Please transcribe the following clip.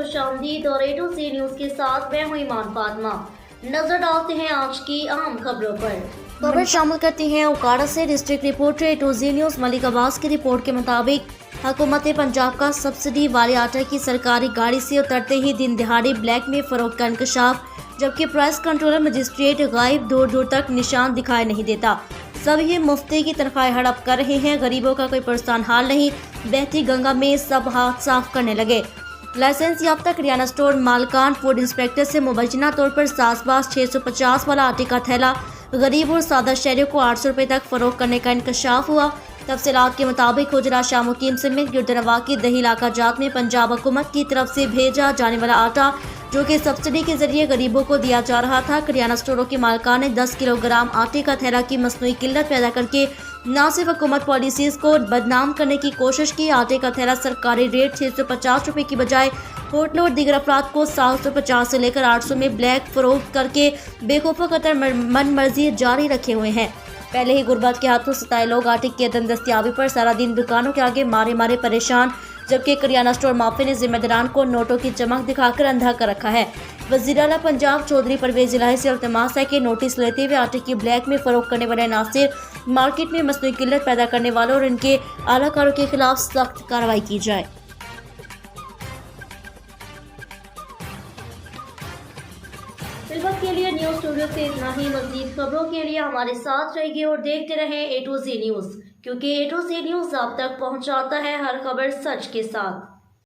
खुशामदीद और A to Z news के साथ मैं हूं ईमान फातिमा। नजर डालते हैं आज की अहम खबरों पर। खबर शामिल करती हैं उकाड़ा से district reporter A to Z news Malik Abbas की रिपोर्ट के मुताबिक हुकूमत पंजाब का सब्सिडी वाले आटा की सरकारी गाड़ी से उतरते ही दिन दिहाड़ी ब्लैक में फरोख्त का इंकशाफ, जबकि प्राइस कंट्रोलर मजिस्ट्रेट गायब, दूर दूर तक निशान दिखाई नहीं देता। सभी मुफ्ती की तनख्वाहें हड़प कर रहे हैं। गरीबों का कोई परेशान हाल नहीं, बहती गंगा में सब हाथ साफ करने लगे। लाइसेंस याफ्ता किराना स्टोर मालकान फूड इंस्पेक्टर से मुबैना तौर पर सासबाज 650 वाला आटे का थैला गरीब और सादा शहरियों को 800 रुपये तक फरोख्त करने का इंकशाफ हुआ। तफसीलात के मुताबिक गुजरा शाह मुकीम समेत गिरदनवा की दही इलाका जात में पंजाब हुकूमत की तरफ से भेजा जाने वाला आटा, जो कि सब्सिडी के जरिए गरीबों को दिया जा रहा था। किराना स्टोरों के मालकान ने 10 किलोग्राम आटे का थैला की मसनूई किल्लत पैदा करके न सिर्फ हुकूमत पॉलिसीज को बदनाम करने की कोशिश की। आटे का थैला सरकारी रेट 650 रुपये की बजाय होटलों और दीगर अफराद को 750 से लेकर 800 में ब्लैक फरोख्त करके बेखौफा कतर मन मर्जी जारी रखे हुए हैं। पहले ही गुर्बत के हाथों सताए लोग आटे की अदम दस्तियाबी पर सारा दिन दुकानों के आगे मारे मारे परेशान, जबकि किराना स्टोर माफी ने जिम्मेदारान को नोटों की चमक दिखाकर अंधा कर रखा है। वज़ीर आला पंजाब चौधरी परवेज इलाही से इल्तिमास है कि नोटिस लेते हुए आटे की ब्लैक में फरोख्त करने वाले नासिर, मार्केट में मसनूई किल्लत पैदा करने वालों और इनके आलाकारों के खिलाफ सख्त कार्रवाई की जाए। फिलहाल के लिए न्यूज स्टूडियो से इतना ही। मज़ीद खबरों के लिए हमारे साथ रहिए और देखते रहें A to Z न्यूज, क्योंकि A to Z न्यूज आप तक पहुंचाता है हर खबर सच के साथ।